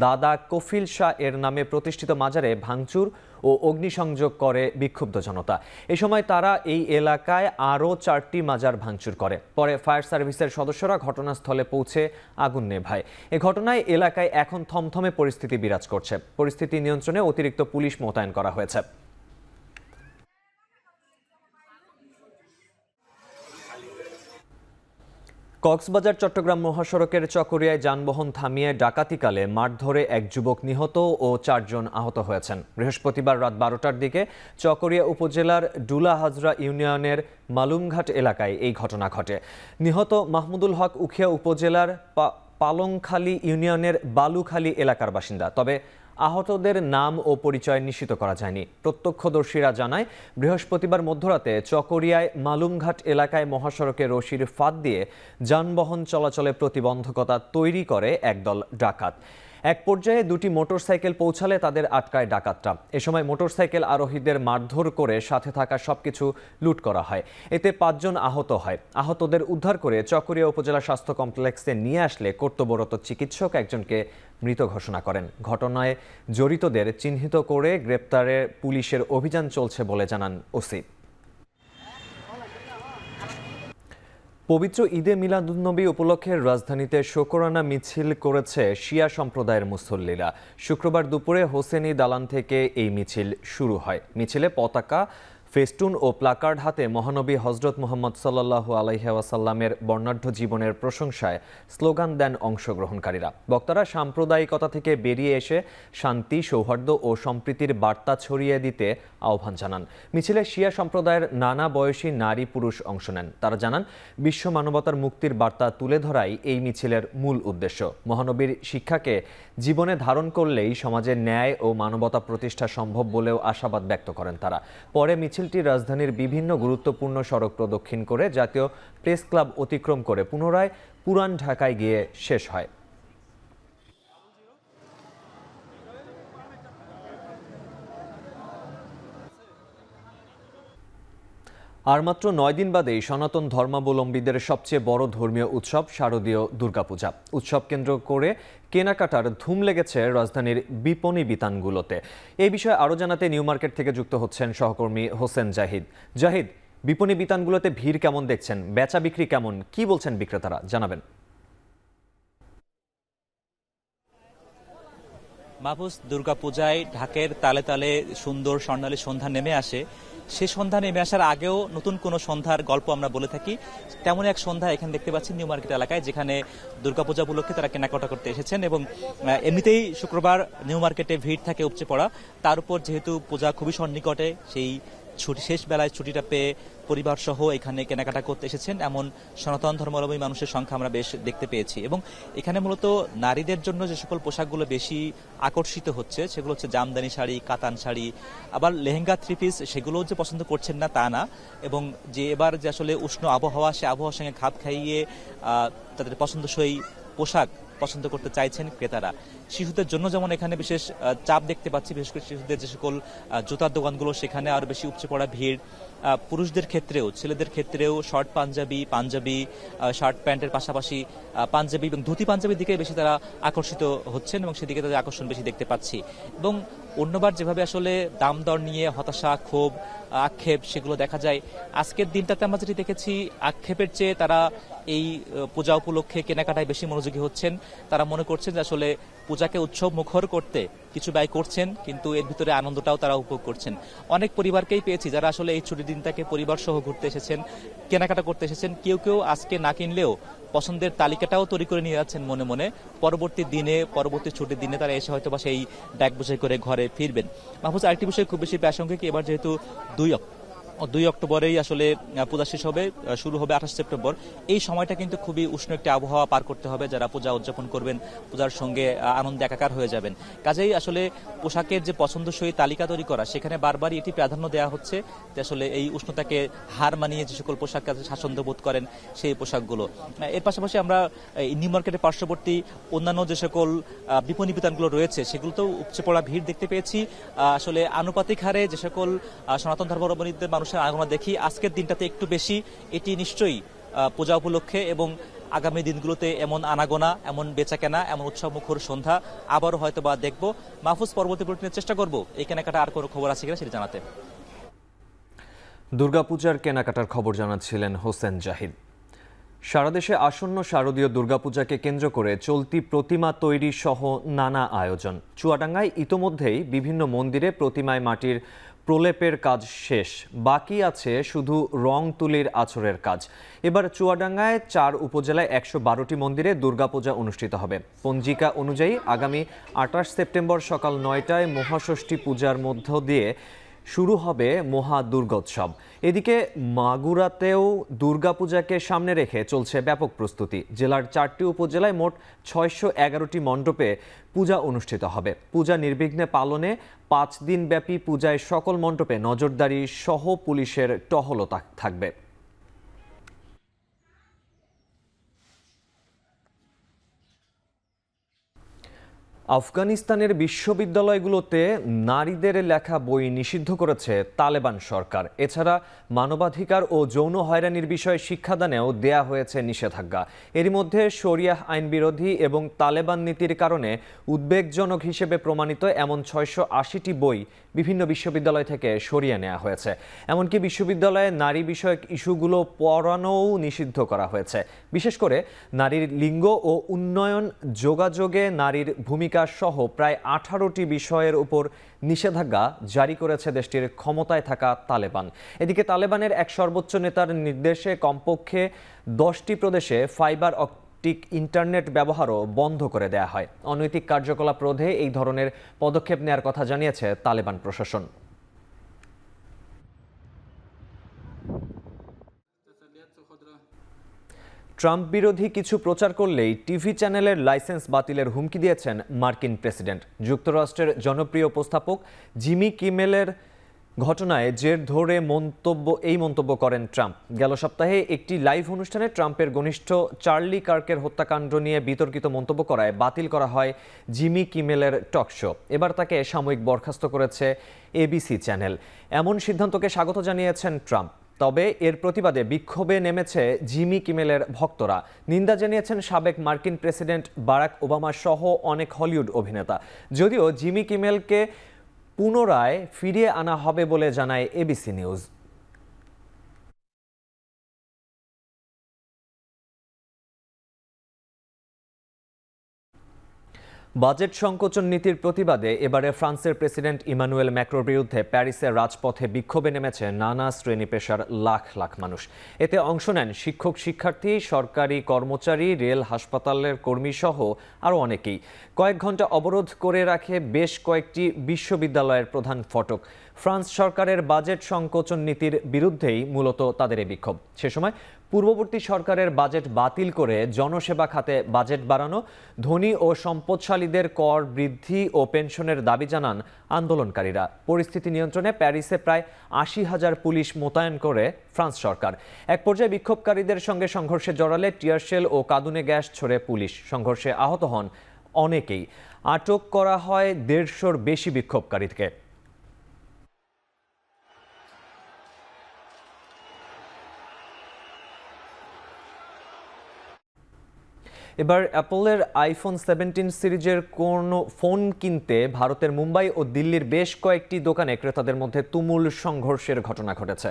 দাদা কফিল শাহ এর নামে প্রতিষ্ঠিত মাজারে ভাঙচুর ও অগ্নিসংযোগ করে বিক্ষুব্ধ জনতা। এ সময় তারা এই এলাকায় আরও 4টি মাজার ভাঙচুর করে। পরে ফায়ার সার্ভিসের সদস্যরা ঘটনাস্থলে পৌঁছে আগুন নেভায়। এ ঘটনায় এলাকায় এখন থমথমে পরিস্থিতি বিরাজ করছে। পরিস্থিতি নিয়ন্ত্রণে অতিরিক্ত পুলিশ মোতায়েন করা হয়েছে। কক্সবাজার চট্টগ্রাম মহাসড়কের চকরিয়ায় যানবাহন থামিয়ে ডাকাতিকালে মারধরে এক যুবক নিহত ও 4 জন আহত হয়েছেন। বৃহস্পতিবার রাত 12টার দিকে চকরিয়া উপজেলার ডুলা হাজরা ইউনিয়নের মালুমঘাট এলাকায় এই ঘটনা ঘটে। নিহত মাহমুদুল হক উখিয়া উপজেলার পালংখালী ইউনিয়নের বালুখালী এলাকার বাসিন্দা। তবে আহতদের নাম ও পরিচয় নিশ্চিত করা যায়নি। প্রত্যক্ষদর্শীরা জানায়, বৃহস্পতিবার মধ্যরাতে চকরিয়ায় মালুমঘাট এলাকায় মহাসড়কে রশির ফাঁদ দিয়ে যানবাহন চলাচলে প্রতিবন্ধকতা তৈরি করে একদল ডাকাত। এক পর্যায়ে দুটি মোটরসাইকেল পৌঁছালে তাদের আটকায় ডাকাতরা। এ সময় মোটরসাইকেল আরোহীদের মারধর করে সাথে থাকা সবকিছু লুট করা হয়। এতে 5 জন আহত হয়। আহতদের উদ্ধার করে চকরিয়া উপজেলা স্বাস্থ্য কমপ্লেক্সে নিয়ে আসলে কর্তব্যরত চিকিৎসক একজনকে মৃত ঘোষণা করেন। ঘটনায় জড়িতদের চিহ্নিত করে গ্রেপ্তারে পুলিশের অভিযান চলছে বলে জানান ওসি। পবিত্র ঈদে মিলাদুন্নবী উপলক্ষে রাজধানীতে শোকরানা মিছিল করেছে শিয়া সম্প্রদায়ের মুসল্লিরা। শুক্রবার দুপুরে হোসেনি দালান থেকে এই মিছিল শুরু হয়। মিছিলে পতাকা, ফেস্টুন ও প্লাকার্ড হাতে মহানবী হজরত মুহাম্মদ সাল্লাল্লাহু আলাইহি ওয়াসাল্লামের বর্ণাঢ্য জীবনের প্রশংসায় স্লোগান দেন অংশগ্রহণকারীরা। বক্তারা সাম্প্রদায়িকতা থেকে বেরিয়ে এসে শান্তি, সৌহার্দ্য ও সম্প্রীতির বার্তা ছড়িয়ে দিতে আহ্বান জানান। মিছিলে শিয়া সম্প্রদায়ের নানা বয়সী নারী পুরুষ অংশ নেন। তারা জানান, বিশ্ব মানবতার মুক্তির বার্তা তুলে ধরাই এই মিছিলের মূল উদ্দেশ্য। মহানবীর শিক্ষাকে জীবনে ধারণ করলেই সমাজে ন্যায় ও মানবতা প্রতিষ্ঠা সম্ভব বলেও আশাবাদ ব্যক্ত করেন তারা। পরে মিছিলটি রাজধানীর বিভিন্ন গুরুত্বপূর্ণ সড়ক প্রদক্ষিণ করে জাতীয় প্রেস ক্লাব অতিক্রম করে পুনরায় পুরান ঢাকায় গিয়ে শেষ হয়। আর মাত্র 9 দিন বাদেই সনাতন ধর্মাবলম্বীদের সবচেয়ে বড় ধর্মীয় উৎসব শারদীয় দুর্গাপূজা। উৎসব কেন্দ্র করে কেনাকাটার ধুম লেগেছে রাজধানীর বিপণী বিতানগুলোতে। এই বিষয়ে আরও জানাতে নিউ মার্কেট থেকে যুক্ত হচ্ছেন সহকর্মী হোসেন জাহিদ। জাহিদ, বিপণী বিতানগুলোতে ভিড় কেমন দেখছেন, বেচা বিক্রি কেমন, কি বলছেন বিক্রেতারা, জানাবেন। মাহফুজ, দুর্গাপূজায় ঢাকের তালে তালে সুন্দর স্বর্ণালী সন্ধ্যা নেমে আসে। সে সন্ধ্যা নেমে আসার আগেও নতুন কোনো সন্ধ্যার গল্প আমরা বলে থাকি। তেমন এক সন্ধ্যা এখানে দেখতে পাচ্ছি নিউ মার্কেট এলাকায়, যেখানে দুর্গাপূজা উপলক্ষে তারা কেনাকাটা করতে এসেছেন। এবং এমনিতেই শুক্রবার নিউ মার্কেটে ভিড় থাকে উপচে পড়া। তার উপর যেহেতু পূজা খুবই সন্নিকটে, সেই ছুটি শেষ বেলায় ছুটিটা পেয়ে পরিবার সহ এখানে কেনাকাটা করতে এসেছেন এমন সনাতন ধর্মাবলম্বী মানুষের সংখ্যা আমরা বেশ দেখতে পেয়েছি। এবং এখানে মূলত নারীদের জন্য যে সকল পোশাকগুলো বেশি আকর্ষিত হচ্ছে সেগুলো হচ্ছে জামদানি শাড়ি, কাতান শাড়ি, আবার লেহেঙ্গা, থ্রি পিস, সেগুলোও যে পছন্দ করছেন না তা না। এবং যে এবার যে আসলে উষ্ণ আবহাওয়া, সে আবহাওয়ার সঙ্গে খাপ খাইয়ে তাদের পছন্দসই পোশাক পছন্দ করতে চাইছেন ক্রেতারা। শিশুদের জন্য যেমন এখানে বিশেষ চাপ দেখতে পাচ্ছি, বিশেষ করে শিশুদের যে সকল জুতার দোকানগুলো সেখানে আরো বেশি উপচে পড়া ভিড়। পুরুষদের ক্ষেত্রেও, ছেলেদের ক্ষেত্রেও শর্ট পাঞ্জাবি, শার্ট প্যান্টের পাশাপাশি পাঞ্জাবি এবং ধুতি পাঞ্জাবির দিকে বেশি তারা আকর্ষিত হচ্ছেন এবং সেদিকে তাদের আকর্ষণ বেশি দেখতে পাচ্ছি। এবং অন্যবার যেভাবে আসলে দাম দর নিয়ে হতাশা, ক্ষোভ, আক্ষেপ সেগুলো দেখা যায়, আজকের দিনটাতে আমরা যেটি দেখেছি আক্ষেপের চেয়ে তারা এই পূজা উপলক্ষে কেনাকাটায় বেশি মনোযোগী হচ্ছেন। তারা মনে করছেন যে আসলে পূজাকে উৎসব মুখর করতে কিছু ব্যয় করছেন, কিন্তু এর ভিতরে আনন্দটাও তারা উপভোগ করছেন। অনেক পরিবারকেই পেয়েছি যারা আসলে এই ছুটির দিনটাকে পরিবার সহ ঘুরতে এসেছেন, কেনাকাটা করতে এসেছেন। কেউ কেউ আজকে না কিনলেও পছন্দের তালিকাটাও তৈরি করে নিয়ে যাচ্ছেন মনে মনে। পরবর্তী ছুটির দিনে তারা এসে হয়তো বা সেই ব্যাগ বোঝাই করে ঘরে ফিরবেন। মাহফুজ, আরেকটি বিষয় খুব বেশি প্রাসঙ্গিক, এবার যেহেতু 2 অক্টোবরেই আসলে পূজা শেষ হবে, শুরু হবে 28 সেপ্টেম্বর। এই সময়টা কিন্তু খুবই উষ্ণ একটি আবহাওয়া পার করতে হবে যারা পূজা উদযাপন করবেন, পূজার সঙ্গে আনন্দে একাকার হয়ে যাবেন। কাজেই আসলে পোশাকের যে পছন্দসই তালিকা তৈরি করা, সেখানে বারবারই এটি প্রাধান্য দেওয়া হচ্ছে যে আসলে এই উষ্ণতাকে হার মানিয়ে যে সকল পোশাক স্বাচ্ছন্দ্য বোধ করেন সেই পোশাকগুলো। এর পাশাপাশি আমরা নিউ মার্কেটের পার্শ্ববর্তী অন্যান্য যে সকল বিপণী বিতানগুলো রয়েছে সেগুলোতেও উপচে পড়া ভিড় দেখতে পেয়েছি। আসলে আনুপাতিক হারে যে সকল সনাতন ধর্মাবলম্বীদের মানুষের আনাগোনা দেখি, আজকের দিনটাতে একটু বেশি। এটি নিশ্চয়ই পূজা উপলক্ষে এবং আগামী দিনগুলোতে এমন আনাগোনা, এমন বেচাকেনা, এমন উৎসব মুখর সন্ধ্যা আবারও হয়তো বা দেখবো। মাহফুজ, পরবর্তী বুলেটিনের চেষ্টা করবো এই কেনাকাটা আর কোনো খবর আছে কিনা সেটা জানাতে। দুর্গাপূজার কেনাকাটার খবর জানাচ্ছিলেন হোসেন জাহিদ। সারা দেশে আসন্ন শারদীয় দুর্গাপূজাকে কেন্দ্র করে চলতি প্রতিমা তৈরি সহ নানা আয়োজন। চুয়াডাঙ্গায় ইতোমধ্যেই বিভিন্ন মন্দিরে প্রতিমায় মাটির প্রলেপের কাজ শেষ, বাকি আছে শুধু রং তুলির আছরের কাজ। এবার চুয়াডাঙ্গায় 4 উপজেলায় 112টি মন্দিরে দুর্গাপূজা অনুষ্ঠিত হবে। পঞ্জিকা অনুযায়ী আগামী 28 সেপ্টেম্বর সকাল 9টায় মহাষষ্ঠী পূজার মধ্য দিয়ে শুরু হবে মহা দুর্গোৎসব। এদিকে মাগুরাতেও দুর্গাপূজাকে সামনে রেখে চলছে ব্যাপক প্রস্তুতি। জেলার 4টি উপজেলায় মোট 611টি মণ্ডপে পূজা অনুষ্ঠিত হবে। পূজা নির্বিঘ্নে পালনে 5 দিনব্যাপী পূজায় সকল মণ্ডপে নজরদারি সহ পুলিশের টহলও থাকবে। আফগানিস্তানের বিশ্ববিদ্যালয়গুলোতে নারীদের লেখা বই নিষিদ্ধ করেছে তালেবান সরকার। এছাড়া মানবাধিকার ও যৌন হয়রানির বিষয়ে শিক্ষাদানেও দেয়া হয়েছে নিষেধাজ্ঞা। এরই মধ্যে শরিয়াহ আইন বিরোধী এবং তালেবান নীতির কারণে উদ্বেগজনক হিসেবে প্রমাণিত এমন 680টি বই বিভিন্ন বিশ্ববিদ্যালয় থেকে সরিয়ে নেওয়া হয়েছে। এমনকি বিশ্ববিদ্যালয়ে নারী বিষয়ক ইস্যুগুলো পড়ানোও নিষিদ্ধ করা হয়েছে। বিশেষ করে নারীর লিঙ্গ ও উন্নয়ন, যোগাযোগে নারীর ভূমিকা সহ প্রায় 18টি বিষয়ের উপর নিষেধাজ্ঞা জারি করেছে দেশটির ক্ষমতায় থাকা তালেবান। এদিকে তালেবানের এক সর্বোচ্চ নেতার নির্দেশে কমপক্ষে 10টি প্রদেশে ফাইবার অপটিক ইন্টারনেট ব্যবহারও বন্ধ করে দেয়া হয়। অনৈতিক কার্যকলাপ রোধে এই ধরনের পদক্ষেপ নেওয়ার কথা জানিয়েছে তালেবান প্রশাসন। ট্রাম্প বিরোধী কিছু প্রচার করলেই টিভি চ্যানেলের লাইসেন্স বাতিলের হুমকি দিয়েছেন মার্কিন প্রেসিডেন্ট। যুক্তরাষ্ট্রের জনপ্রিয় উপস্থাপক জিমি কিমেলের ঘটনায় জের ধরে এই মন্তব্য করেন ট্রাম্প। গেল সপ্তাহে একটি লাইভ অনুষ্ঠানে ট্রাম্পের ঘনিষ্ঠ চার্লি কার্কের হত্যাকাণ্ড নিয়ে বিতর্কিত মন্তব্য করায় বাতিল করা হয় জিমি কিমেলের টক শো। এবার তাকে সাময়িক বরখাস্ত করেছে এবিসি চ্যানেল। এমন সিদ্ধান্তকে স্বাগত জানিয়েছেন ট্রাম্প। তবে এর প্রতিবাদে বিক্ষোভে নেমেছে জিমি কিমেলের ভক্তরা। নিন্দা জানিয়েছেন সাবেক মার্কিন প্রেসিডেন্ট বারাক ওবামা সহ অনেক হলিউড অভিনেতা। যদিও জিমি কিমেলকে পুনরায় ফিরিয়ে আনা হবে বলে জানায় এবিসি নিউজ। বাজেট সংকোচন নীতির প্রতিবাদে এবারে ফ্রান্সের প্রেসিডেন্ট ইমানুয়েল ম্যাক্রোর বিরুদ্ধে প্যারিসের রাজপথে বিক্ষোভে নেমেছে নানা শ্রেণী পেশার লাখ লাখ মানুষ। এতে অংশ নেন শিক্ষক, শিক্ষার্থী, সরকারি কর্মচারী, রেল, হাসপাতালের কর্মী সহ আরও অনেকেই। কয়েক ঘন্টা অবরোধ করে রাখে বেশ কয়েকটি বিশ্ববিদ্যালয়ের প্রধান ফটক। ফ্রান্স সরকারের বাজেট সংকোচন নীতির বিরুদ্ধেই মূলত তাদের এই বিক্ষোভ। সে সময় পূর্ববর্তী সরকারের বাজেট বাতিল করে জনসেবা খাতে বাজেট বাড়ানো, ধনী ও সম্পদশালীদের কর বৃদ্ধি ও পেনশনের দাবি জানান আন্দোলনকারীরা। পরিস্থিতি নিয়ন্ত্রণে প্যারিসে প্রায় 80,000 পুলিশ মোতায়েন করে ফ্রান্স সরকার। এক পর্যায়ে বিক্ষোভকারীদের সঙ্গে সংঘর্ষে জড়ালে টিয়ারশেল ও কাঁদুনে গ্যাস ছোড়ে পুলিশ। সংঘর্ষে আহত হন অনেকেই। আটক করা হয় 150-র বেশি বিক্ষোভকারীকে। এবার অ্যাপলের আইফোন 17 সিরিজের কোনো ফোন কিনতে ভারতের মুম্বাই ও দিল্লির বেশ কয়েকটি দোকানে ক্রেতাদের মধ্যে তুমুল সংঘর্ষের ঘটনা ঘটেছে।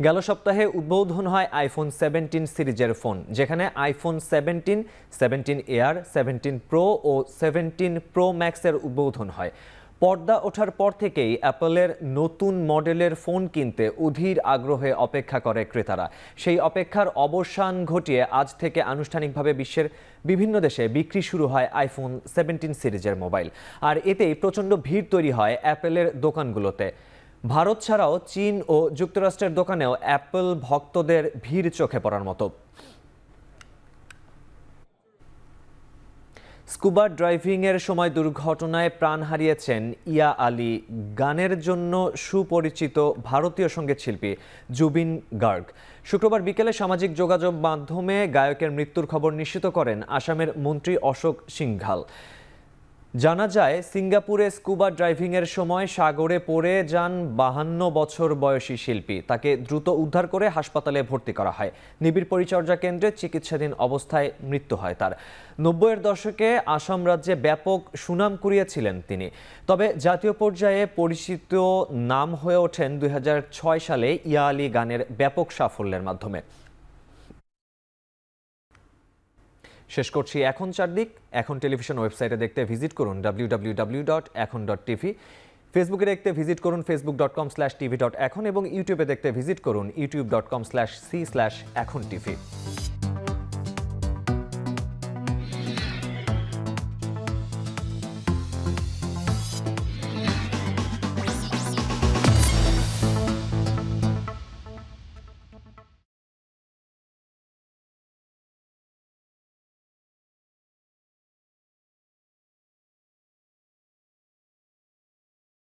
গেল সপ্তাহে উদ্বোধন হয় আইফোন 17 সিরিজের ফোন, যেখানে আইফোন 17, 17 এয়ার, 17 প্রো ও 17 প্রো ম্যাক্সের উদ্বোধন হয়। পর্দা ওঠার পর থেকেই অ্যাপলের নতুন মডেলের ফোন কিনতে অধীর আগ্রহে অপেক্ষা করে ক্রেতারা। সেই অপেক্ষার অবসান ঘটিয়ে আজ থেকে আনুষ্ঠানিকভাবে বিশ্বের বিভিন্ন দেশে বিক্রি শুরু হয় আইফোন 17 সিরিজের মোবাইল। আর এতেই প্রচণ্ড ভিড় তৈরি হয় অ্যাপলের দোকানগুলোতে। ভারত ছাড়াও চীন ও যুক্তরাষ্ট্রের দোকানেও অ্যাপল ভক্তদের ভিড় চোখে পড়ার মতো। স্কুবা ড্রাইভিংয়ের সময় দুর্ঘটনায় প্রাণ হারিয়েছেন ইয়া আলী, গানের জন্য সুপরিচিত ভারতীয় সঙ্গীত শিল্পী জুবিন গার্গ। শুক্রবার বিকেলে সামাজিক যোগাযোগ মাধ্যমে গায়কের মৃত্যুর খবর নিশ্চিত করেন আসামের মন্ত্রী অশোক সিংঘাল। জানা যায়, সিঙ্গাপুরে স্কুবা ড্রাইভিংয়ের সময় সাগরে পড়ে যান 52 বছর বয়সী শিল্পী। তাকে দ্রুত উদ্ধার করে হাসপাতালে ভর্তি করা হয়। নিবিড় পরিচর্যা কেন্দ্রে চিকিৎসাধীন অবস্থায় মৃত্যু হয় তার। 90-এর দশকে আসাম রাজ্যে ব্যাপক সুনাম কুড়িয়েছিলেন তিনি। তবে জাতীয় পর্যায়ে পরিচিত নাম হয়ে ওঠেন 2006 সালে ইয়া আলী গানের ব্যাপক সাফল্যের মাধ্যমে। শেষ করছি এখন চারদিক। এখন টেলিভিশন ওয়েবসাইটে দেখতে ভিজিট করুন www.ekhon.tv, ফেসবুকে দেখতে ভিজিট করুন facebook.com/tv.ekhon এবং ইউটিউবে দেখতে ভিজিট করুন youtube.com/c/ekhon tv।